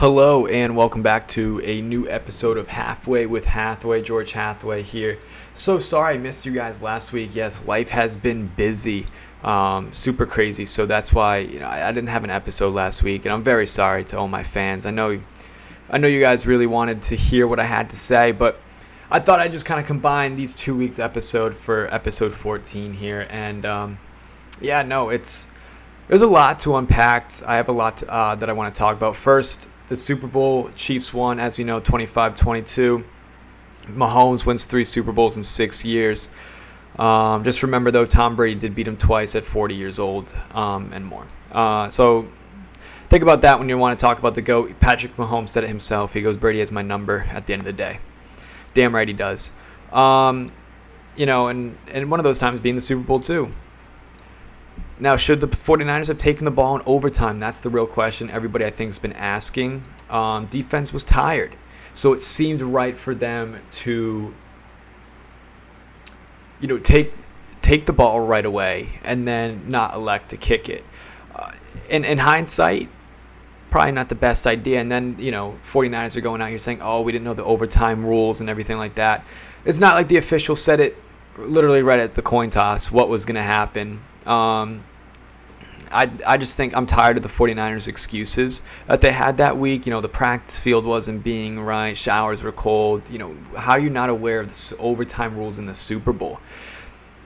Hello and welcome back to a new episode of Halfway with Hathaway. George Hathaway here. So sorry I missed you guys last week. Yes, life has been busy, super crazy. So that's why I didn't have an episode last week, and I'm very sorry to all my fans. I know you guys really wanted to hear what I had to say, but I thought I'd just kind of combine these 2 weeks episode for episode 14 here. And there's a lot to unpack. I have a lot that I want to talk about. First, the Super Bowl, Chiefs won, as we know, 25-22. Mahomes wins 3 Super Bowls in 6 years. Just remember, though, Tom Brady did beat him twice at 40 years old and more. So think about that when you want to talk about the GOAT. Patrick Mahomes said it himself. He goes, Brady has my number at the end of the day. Damn right he does. And one of those times being the Super Bowl, too. Now, should the 49ers have taken the ball in overtime? That's the real question everybody, I think, has been asking. Defense was tired, so it seemed right for them to, take the ball right away and then not elect to kick it. In hindsight, probably not the best idea. And then, 49ers are going out here saying, oh, we didn't know the overtime rules and everything like that. It's not like the official said it literally right at the coin toss what was going to happen. I just think I'm tired of the 49ers excuses that they had that week. The practice field wasn't being right. Showers were cold. How are you not aware of the overtime rules in the Super Bowl?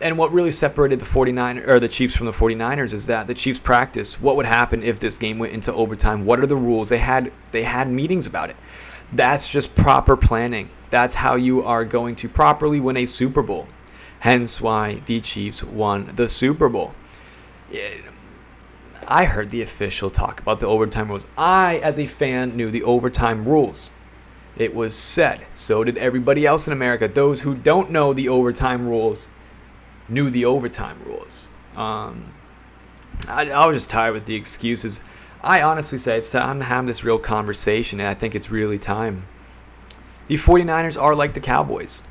And what really separated the Chiefs from the 49ers is that the Chiefs practice what would happen if this game went into overtime. What are the rules? They had meetings about it. That's just proper planning. That's how you are going to properly win a Super Bowl. Hence why the Chiefs won the Super Bowl. I heard the official talk about the overtime rules. I, as a fan, knew the overtime rules. It was said. So did everybody else in America. Those who don't know the overtime rules knew the overtime rules. I was just tired with the excuses. I honestly say it's time to have this real conversation, and I think it's really time. The 49ers are like the Cowboys.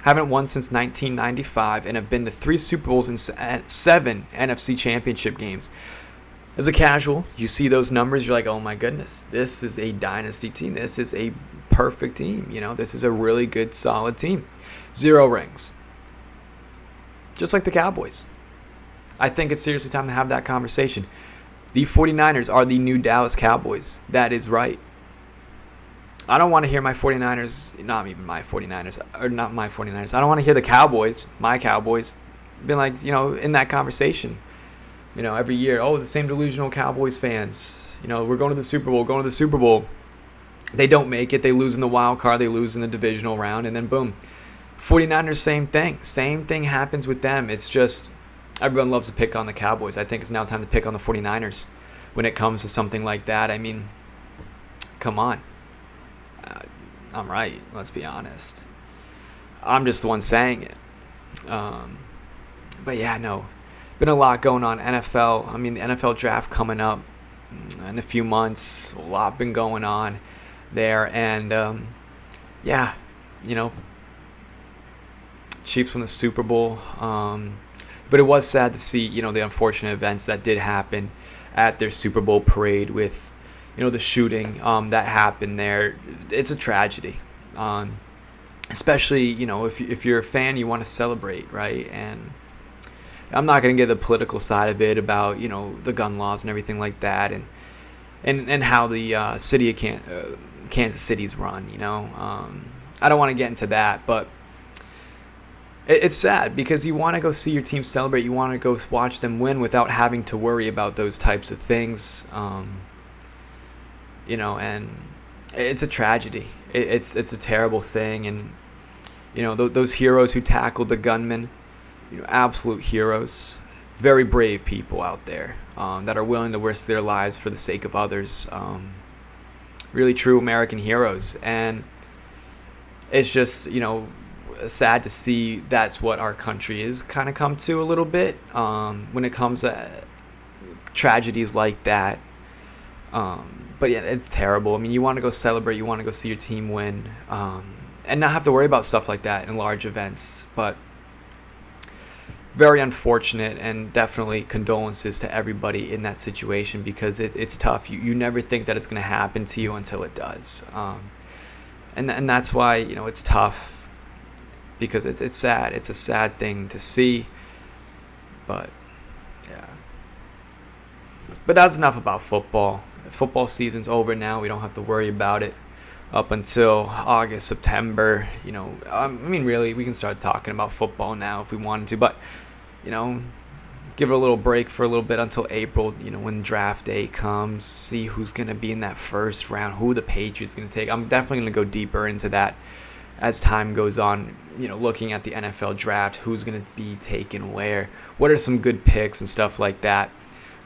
Haven't won since 1995 and have been to 3 Super Bowls and 7 NFC championship games. As a casual, you see those numbers, you're like, oh my goodness, this is a dynasty team. This is a perfect team. This is a really good, solid team. 0 rings. Just like the Cowboys. I think it's seriously time to have that conversation. The 49ers are the new Dallas Cowboys. That is right. I don't want to hear my 49ers, not even my 49ers, or not my 49ers. I don't want to hear the Cowboys, my Cowboys, being like, in that conversation. Every year, the same delusional Cowboys fans. We're going to the Super Bowl. They don't make it. They lose in the wild card. They lose in the divisional round. And then, boom. 49ers, same thing. Same thing happens with them. It's just everyone loves to pick on the Cowboys. I think it's now time to pick on the 49ers when it comes to something like that. I mean, come on. I'm right. Let's be honest. I'm just the one saying it. But yeah, no. Been a lot going on. NFL. The NFL draft coming up in a few months. A lot been going on there. And, Chiefs won the Super Bowl. But it was sad to see, the unfortunate events that did happen at their Super Bowl parade with, the shooting that happened there. It's a tragedy. Especially, if you're a fan, you want to celebrate, right? And I'm not going to get the political side of it about, the gun laws and everything like that and how the city of Kansas City's run, I don't want to get into that, but it's sad because you want to go see your team celebrate. You want to go watch them win without having to worry about those types of things, and it's a tragedy. It's a terrible thing. And, those heroes who tackled the gunman, absolute heroes, very brave people out there that are willing to risk their lives for the sake of others. Really true American heroes. And it's just, sad to see that's what our country is kind of come to a little bit when it comes to tragedies like that. But yeah, it's terrible. You want to go celebrate, you want to go see your team win, and not have to worry about stuff like that in large events. But very unfortunate, and definitely condolences to everybody in that situation, because it's tough. You never think that it's going to happen to you until it does. And that's why, it's tough, because it's sad. It's a sad thing to see. But, yeah. But that's enough about football. Football season's over now. We don't have to worry about it up until August, September. Really, we can start talking about football now if we wanted to. But, give it a little break for a little bit until April, when draft day comes. See who's going to be in that first round, who the Patriots going to take. I'm definitely going to go deeper into that as time goes on, looking at the NFL draft, who's going to be taken where, what are some good picks and stuff like that.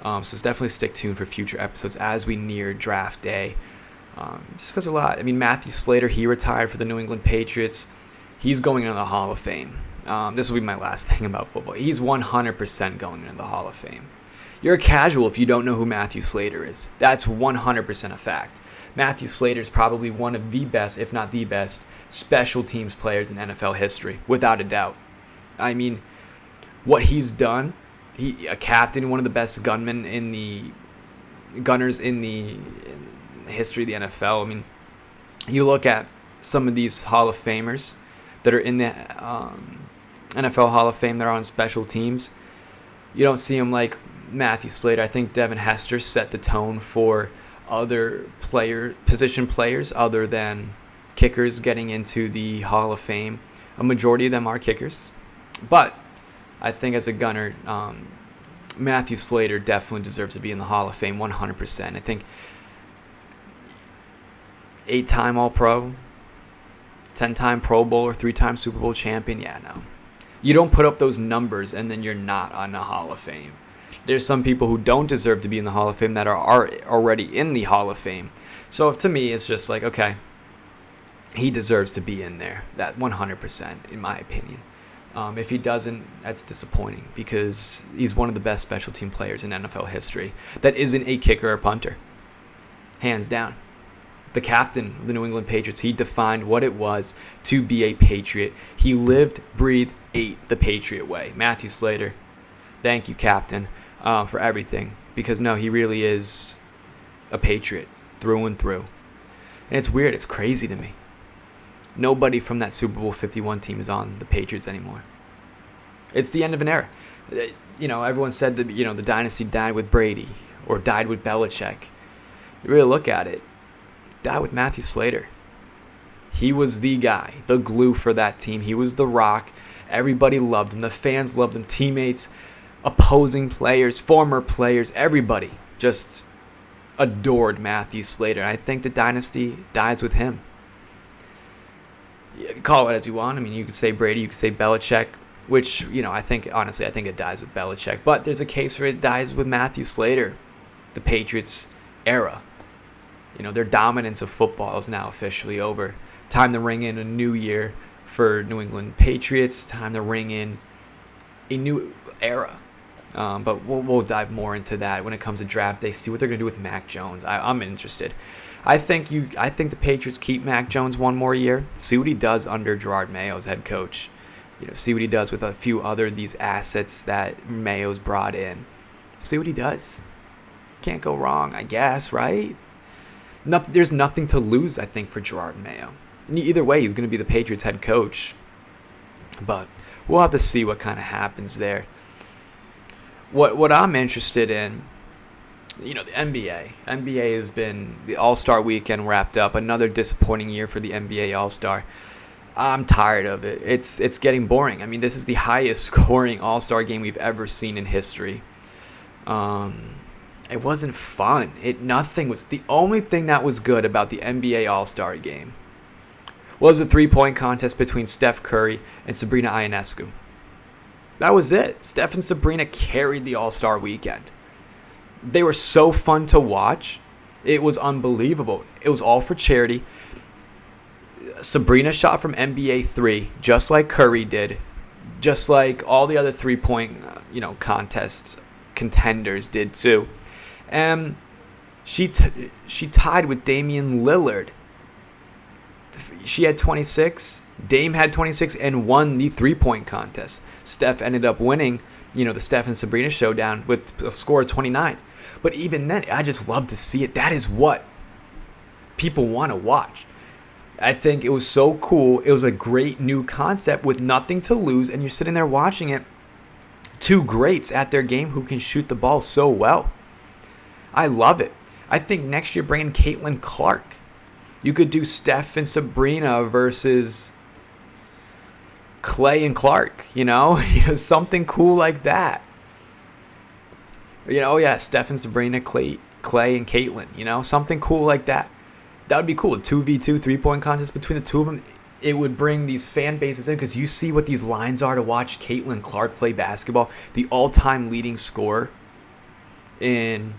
So definitely stick tuned for future episodes as we near draft day. Just because a lot. Matthew Slater, he retired for the New England Patriots. He's going into the Hall of Fame. This will be my last thing about football. He's 100% going into the Hall of Fame. You're a casual if you don't know who Matthew Slater is. That's 100% a fact. Matthew Slater is probably one of the best, if not the best, special teams players in NFL history, without a doubt. What he's done, a captain, one of the best gunners in the history of the NFL. You look at some of these Hall of Famers that are in the NFL Hall of Fame that are on special teams. You don't see them like Matthew Slater. I think Devin Hester set the tone for other position players other than kickers getting into the Hall of Fame. A majority of them are kickers. But I think as a gunner, Matthew Slater definitely deserves to be in the Hall of Fame 100%. I think 8-time All-Pro, 10-time Pro Bowler, 3-time Super Bowl champion. Yeah, no. You don't put up those numbers and then you're not on the Hall of Fame. There's some people who don't deserve to be in the Hall of Fame that are already in the Hall of Fame. So to me, it's just like, okay, he deserves to be in there. That 100%, in my opinion. If he doesn't, that's disappointing, because he's one of the best special team players in NFL history that isn't a kicker or punter. Hands down. The captain of the New England Patriots, he defined what it was to be a Patriot. He lived, breathed, ate the Patriot way. Matthew Slater, thank you, Captain, for everything. Because, no, he really is a Patriot through and through. And it's weird. It's crazy to me. Nobody from that Super Bowl 51 team is on the Patriots anymore. It's the end of an era. Everyone said that, the dynasty died with Brady or died with Belichick. You really look at it. Died with Matthew Slater. He was the guy, the glue for that team. He was the rock. Everybody loved him. The fans loved him. Teammates, opposing players, former players, everybody just adored Matthew Slater. I think the dynasty dies with him. You call it as you want. You could say Brady, you could say Belichick, which, I think it dies with Belichick. But there's a case where it dies with Matthew Slater, the Patriots era. Their dominance of football is now officially over. Time to ring in a new year for New England Patriots. Time to ring in a new era. But we'll dive more into that when it comes to draft day. See what they're going to do with Mac Jones. I'm interested. I think the Patriots keep Mac Jones one more year. See what he does under Gerard Mayo as head coach. See what he does with a few other these assets that Mayo's brought in. See what he does. Can't go wrong, I guess, right? There's nothing to lose, I think, for Gerard Mayo. Either way, he's going to be the Patriots head coach. But we'll have to see what kind of happens there. What I'm interested in, the NBA. NBA has been, the All-Star weekend wrapped up. Another disappointing year for the NBA All-Star. I'm tired of it. It's getting boring. This is the highest scoring All-Star game we've ever seen in history. It wasn't fun. The only thing that was good about the NBA All-Star game was the 3-point contest between Steph Curry and Sabrina Ionescu. That was it. Steph and Sabrina carried the All-Star weekend. They were so fun to watch. It was unbelievable. It was all for charity. Sabrina shot from NBA 3 just like Curry did, just like all the other 3-point contest contenders did too. And she tied with Damian Lillard. She had 26. Dame had 26 and won the 3-point contest. Steph ended up winning, the Steph and Sabrina showdown with a score of 29. But even then, I just love to see it. That is what people want to watch. I think it was so cool. It was a great new concept with nothing to lose, and you're sitting there watching it. Two greats at their game who can shoot the ball so well. I love it. I think next year bring in Caitlin Clark. You could do Steph and Sabrina versus Clay and Clark, something cool like that. Steph and Sabrina, Clay and Caitlin, something cool like that. That would be cool. A 2v2 3-point contest between the two of them. It would bring these fan bases in because you see what these lines are to watch Caitlin Clark play basketball. The all-time leading scorer in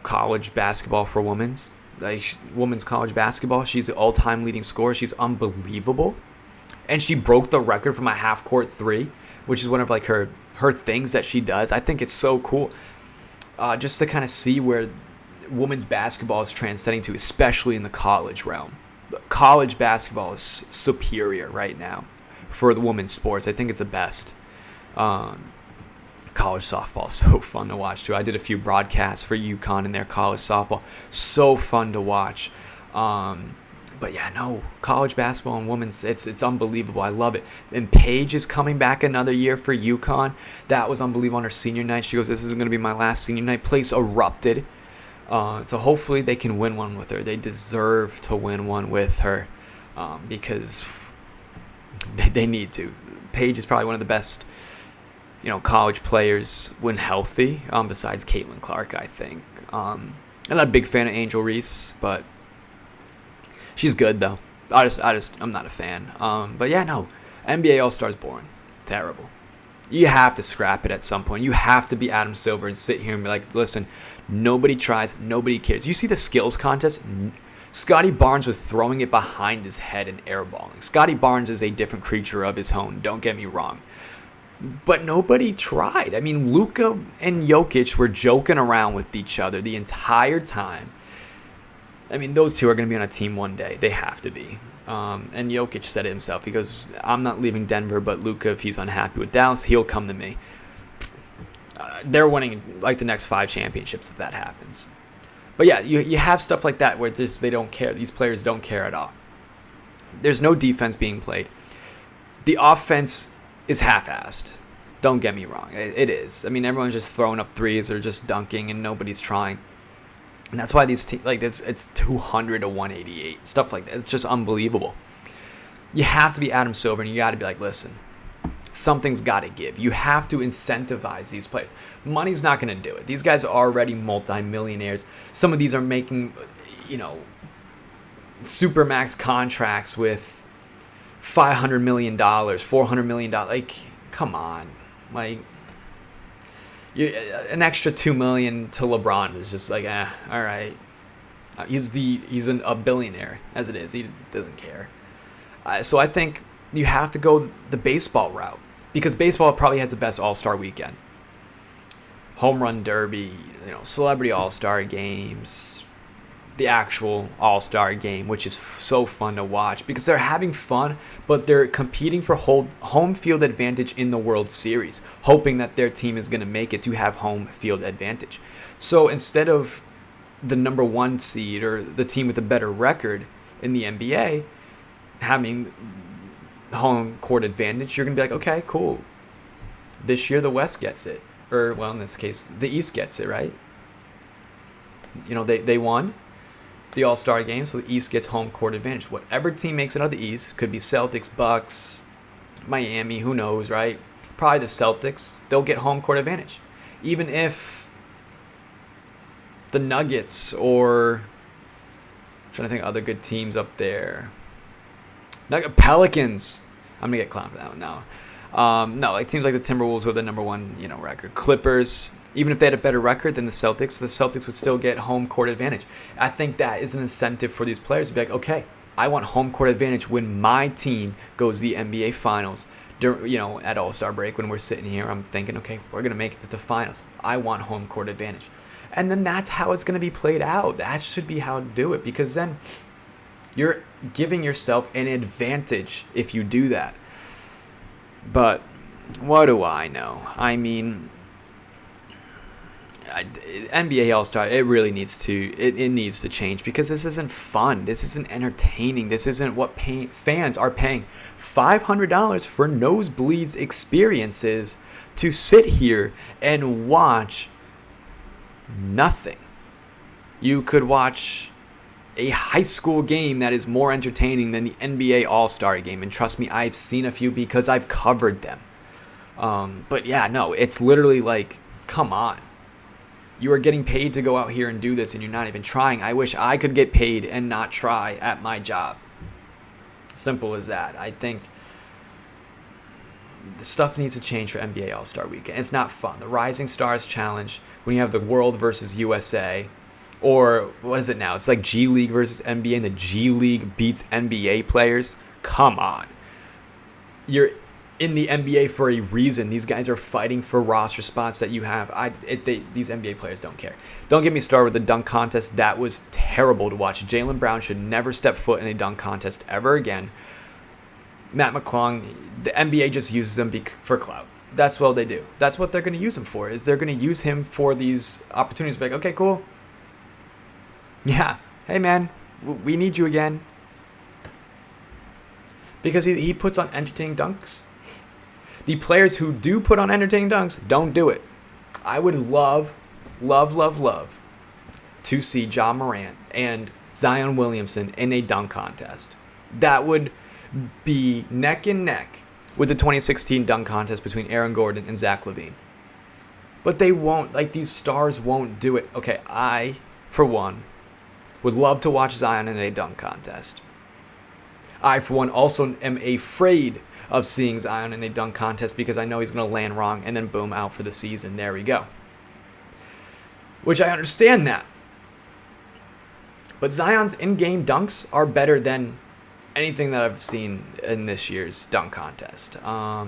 college basketball for women's college basketball. She's the all-time leading scorer. She's unbelievable. And she broke the record from a half-court three, which is one of her things that she does. I think it's so cool just to kind of see where women's basketball is transcending to, especially in the college realm. College basketball is superior right now for the women's sports. I think it's the best. College softball is so fun to watch too. I did a few broadcasts for UConn and their college softball. So fun to watch. But yeah, no, college basketball and women's, it's unbelievable. I love it. And Paige is coming back another year for UConn. That was unbelievable on her senior night. She goes, this is going to be my last senior night. Place erupted. So hopefully they can win one with her. They deserve to win one with her because they need to. Paige is probably one of the best, college players when healthy, besides Caitlin Clark, I think. I'm not a big fan of Angel Reese, but she's good though. I'm not a fan. But yeah, no, NBA All-Star's boring, terrible. You have to scrap it at some point. You have to be Adam Silver and sit here and be like, listen, nobody tries, nobody cares. You see the skills contest? Scotty Barnes was throwing it behind his head and airballing. Scotty Barnes is a different creature of his own, don't get me wrong. But nobody tried. I mean, Luka and Jokic were joking around with each other the entire time. I mean, those two are going to be on a team one day. They have to be. And Jokic said it himself. He goes, I'm not leaving Denver, but Luka, if he's unhappy with Dallas, he'll come to me. They're winning like the next 5 championships if that happens. But yeah, you have stuff like that where they don't care. These players don't care at all. There's no defense being played. The offense is half-assed. Don't get me wrong. It is. I mean, everyone's just throwing up threes or just dunking and nobody's trying. And that's why these teams, it's 200 to 188. Stuff like that. It's just unbelievable. You have to be Adam Silver and you got to be like, listen, something's got to give. You have to incentivize these players. Money's not going to do it. These guys are already multimillionaires. Some of these are making, supermax contracts with $500 million, $400 million. Like, come on. Like, an extra $2 million to LeBron is just like, all right. He's a billionaire as it is. He doesn't care. So I think you have to go the baseball route because baseball probably has the best All-Star weekend. Home run derby, celebrity All-Star games, the actual All-Star game, which is so fun to watch because they're having fun, but they're competing for home field advantage in the World Series, hoping that their team is going to make it to have home field advantage. So instead of the number 1 seed or the team with a better record in the NBA having home court advantage, you're going to be like, okay, cool. This year the West gets it. Or, well, in this case, the East gets it, right? They won the All-Star game, so the East gets home court advantage. Whatever team makes it out of the East, could be Celtics, Bucks, Miami, who knows, right? Probably the Celtics. They'll get home court advantage. Even if the Nuggets or I'm trying to think of other good teams up there. Pelicans. I'm going to get clowned for that one now. No, teams like the Timberwolves with the number 1, record. Clippers, even if they had a better record than the Celtics would still get home court advantage. I think that is an incentive for these players to be like, okay, I want home court advantage when my team goes to the NBA Finals. At All-Star break when we're sitting here, I'm thinking, okay, we're going to make it to the finals. I want home court advantage. And then that's how it's going to be played out. That should be how to do it because then you're giving yourself an advantage if you do that. But what do I know? I mean, NBA All-Star, it really needs to it needs to change, because this isn't fun. This isn't entertaining. This isn't what fans are paying $500 for nosebleeds experiences to sit here and watch nothing. You could watch a high school game that is more entertaining than the NBA All-Star game, and trust me, I've seen a few because I've covered them. But yeah, no, it's literally like, come on. You are getting paid to go out here and do this, and you're not even trying. I wish I could get paid and not try at my job. Simple as that. I think the stuff needs to change for NBA All-Star Weekend. It's not fun. The Rising Stars Challenge, when you have the World versus USA, or what is it now? It's like G League versus NBA, and the G League beats NBA players. Come on. You're in the NBA for a reason. These guys are fighting for roster spots that you have. These NBA players don't care. Don't get me started with the dunk contest. That was terrible to watch. Jaylen Brown should never step foot in a dunk contest ever again. Matt McClung, the NBA just uses them for clout. That's what they do. That's what they're going to use him for, is they're going to use him for these opportunities. Like, okay, cool. Yeah. Hey, man, we need you again. Because he puts on entertaining dunks. The players who do put on entertaining dunks don't do it. I would love to see Ja Morant and Zion Williamson in a dunk contest. That would be neck and neck with the 2016 dunk contest between Aaron Gordon and Zach LaVine. But they won't. Like, these stars won't do it. Okay, I, for one, would love to watch Zion in a dunk contest. I, for one, also am afraid of seeing Zion in a dunk contest, because I know he's going to land wrong and then boom, out for the season. There we go. Which I understand that. But Zion's in-game dunks are better than anything that I've seen in this year's dunk contest. I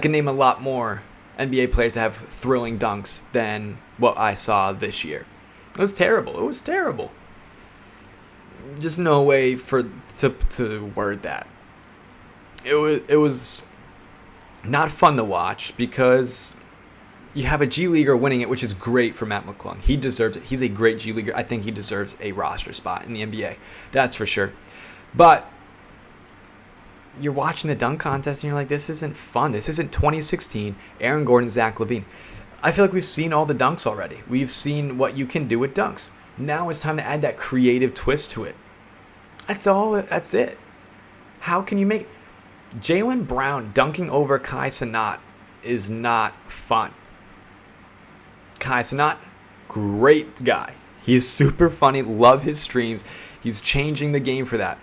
can name a lot more NBA players that have thrilling dunks than what I saw this year. It was terrible. Just no way to word that. It was not fun to watch, because you have a G Leaguer winning it, which is great for Matt McClung. He deserves it. He's a great G Leaguer. I think he deserves a roster spot in the NBA. That's for sure. But you're watching the dunk contest and you're like, this isn't fun. This isn't 2016 Aaron Gordon, Zach LaVine. I feel like we've seen all the dunks already. We've seen what you can do with dunks. Now it's time to add that creative twist to it. That's it. How can you make it? Jaylen Brown dunking over Kai Cenat is not fun. Kai Cenat, great guy. He's super funny. Love his streams. He's changing the game for that.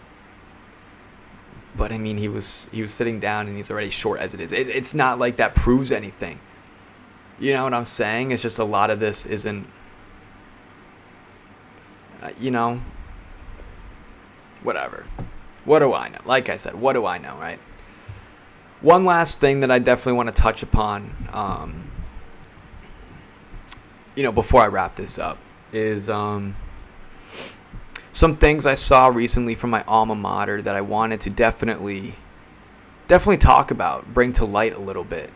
But I mean, he was sitting down and he's already short as it is. It's not like that proves anything. You know what I'm saying? It's just a lot of this isn't, whatever. What do I know? Like I said, what do I know, right? One last thing that I definitely want to touch upon, before I wrap this up, is some things I saw recently from my alma mater that I wanted to definitely talk about, bring to light a little bit.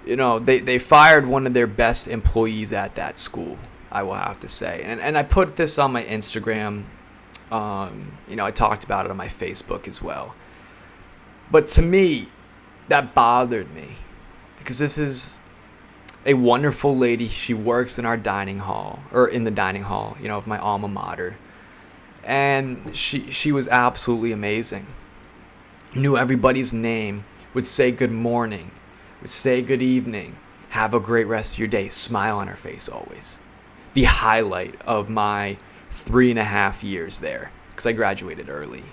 They fired one of their best employees at that school, I will have to say. And I put this on my Instagram. I talked about it on my Facebook as well. But to me, that bothered me, because this is a wonderful lady. She works in our dining hall, or in the dining hall, of my alma mater. And she was absolutely amazing. Knew everybody's name, would say good morning, would say good evening, have a great rest of your day, smile on her face always. The highlight of my 3.5 years there, because I graduated early.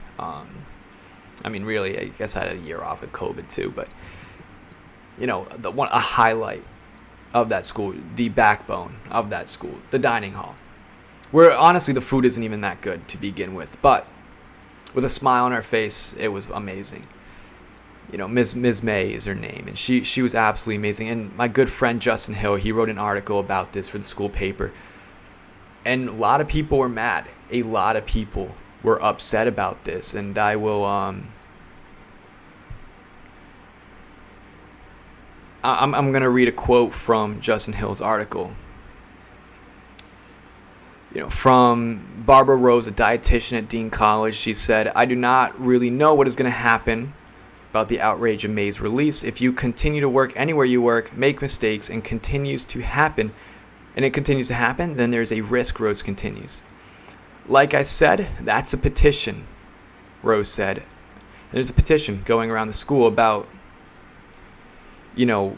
Really, I guess I had a year off with COVID too, but a highlight of that school, the backbone of that school, the dining hall, where honestly the food isn't even that good to begin with, but with a smile on her face, it was amazing. Ms. May is her name, and she was absolutely amazing. And my good friend Justin Hill, he wrote an article about this for the school paper, and a lot of people were mad. A lot of people were upset about this, and I will I'm going to read a quote from Justin Hill's article. From Barbara Rose, a dietitian at Dean College. She said, "I do not really know what is going to happen about the outrage of May's release. If you continue to work anywhere you work, make mistakes, and it continues to happen, then there's a risk," Rose continues. "Like I said, that's a petition," Rose said. There's a petition going around the school about, to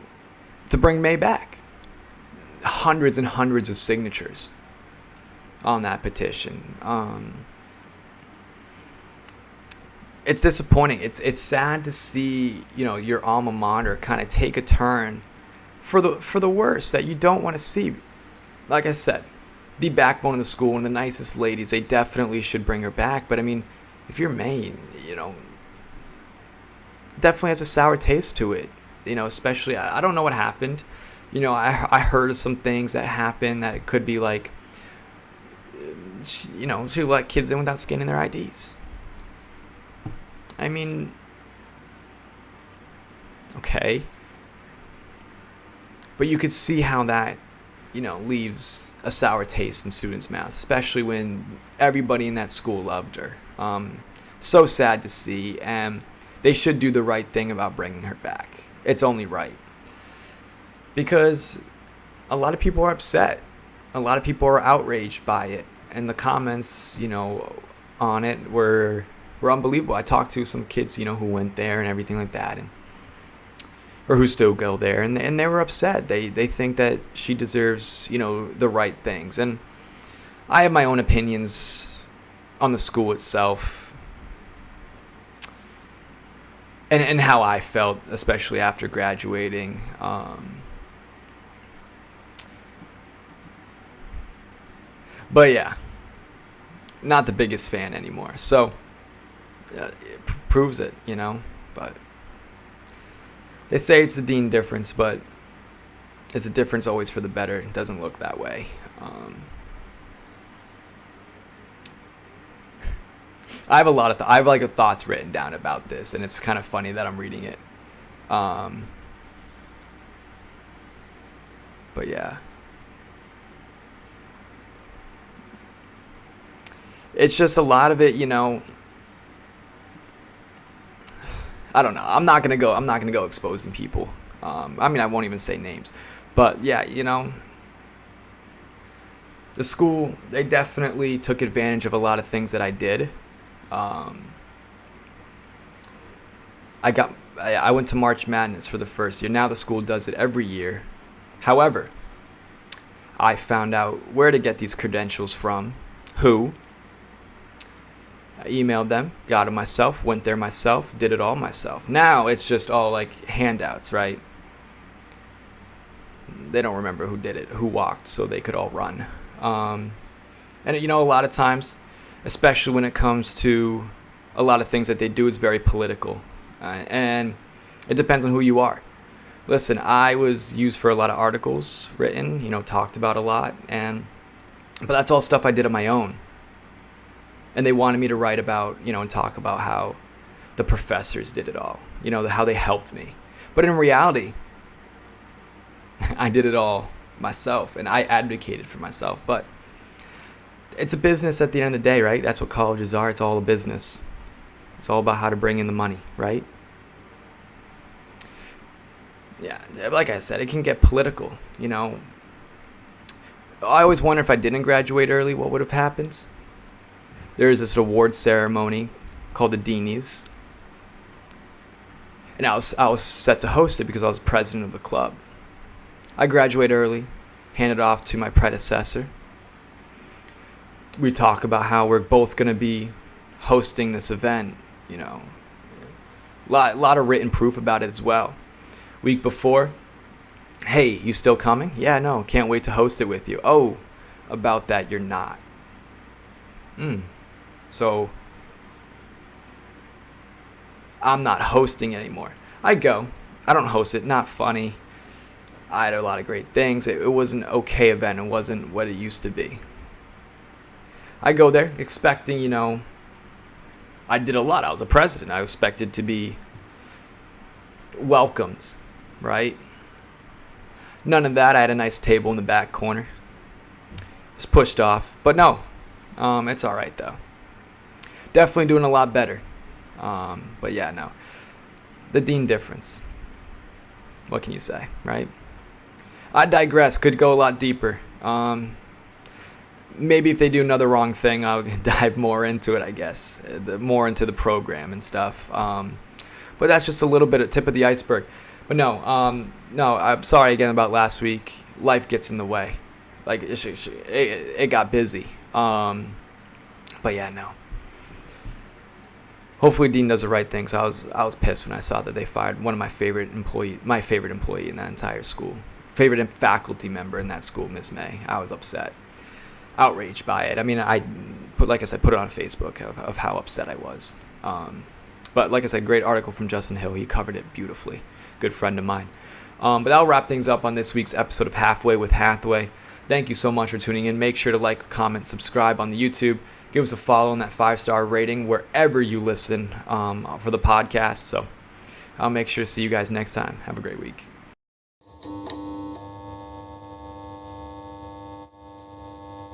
bring May back. Hundreds and hundreds of signatures on that petition. It's disappointing. It's sad to see, your alma mater kind of take a turn for the worse that you don't want to see. Like I said, the backbone of the school, one of the nicest ladies, they definitely should bring her back. But I mean, if you're May, definitely has a sour taste to it. Especially, I don't know what happened. I heard of some things that happened that it could be like, she let kids in without scanning their IDs. I mean, okay. But you could see how that, leaves a sour taste in students' mouths, especially when everybody in that school loved her. So sad to see, and they should do the right thing about bringing her back. It's only right. Because a lot of people are upset. A lot of people are outraged by it. And the comments, on it were unbelievable. I talked to some kids, who went there and everything like that, or who still go there, and they were upset. They think that she deserves, the right things. And I have my own opinions on the school itself, and how I felt, especially after graduating. But yeah, not the biggest fan anymore. So it proves it, But they say it's the dean difference, but is the difference always for the better? It doesn't look that way. I have a lot of I have like thoughts written down about this, and it's kind of funny that I'm reading it. But yeah. It's just a lot of it, I don't know. I'm not gonna go exposing people. I won't even say names. But yeah, the school, they definitely took advantage of a lot of things that I did. I went to March Madness for the first year. Now the school does it every year. However, I found out where to get these credentials from, who. I emailed them, got them myself, went there myself, did it all myself. Now it's just all like handouts, right? They don't remember who did it, who walked, so they could all run. And a lot of times, especially when it comes to a lot of things that they do, it's very political. And it depends on who you are. Listen, I was used for a lot of articles written, talked about a lot, but that's all stuff I did on my own. And they wanted me to write about, and talk about how the professors did it all, how they helped me. But in reality, I did it all myself, and I advocated for myself. But it's a business at the end of the day, right? That's what colleges are. It's all a business. It's all about how to bring in the money, right? Yeah, like I said, it can get political, I always wonder if I didn't graduate early, what would have happened? There's this award ceremony called the Deanies. And I was set to host it because I was president of the club. I graduated early, handed it off to my predecessor. We talk about how we're both going to be hosting this event, A lot of written proof about it as well. Week before, hey, you still coming? Yeah, no, can't wait to host it with you. Oh, about that, you're not. So I'm not hosting anymore. I go. I don't host it. Not funny. I had a lot of great things. It was an okay event. It wasn't what it used to be. I go there expecting, I did a lot. I was a president. I expected to be welcomed, right? None of that. I had a nice table in the back corner. Just pushed off. But no, it's all right, though. Definitely doing a lot better. But yeah, no. The dean difference. What can you say, right? I digress. Could go a lot deeper. Maybe if they do another wrong thing, I'll dive more into it, I guess. More into the program and stuff. But that's just a little bit of tip of the iceberg. But no, I'm sorry again about last week. Life gets in the way. Like, it got busy. But yeah, no. Hopefully Dean does the right thing. So I was pissed when I saw that they fired one of my favorite employee in that entire school. Favorite faculty member in that school, Miss May. I was upset. Outraged by it. I mean, put it on Facebook of how upset I was. But like I said, great article from Justin Hill. He covered it beautifully. Good friend of mine. But that'll wrap things up on this week's episode of Halfway with Hathaway. Thank you so much for tuning in. Make sure to like, comment, subscribe on the YouTube. Give us a follow and that 5-star rating wherever you listen for the podcast. So I'll make sure to see you guys next time. Have a great week.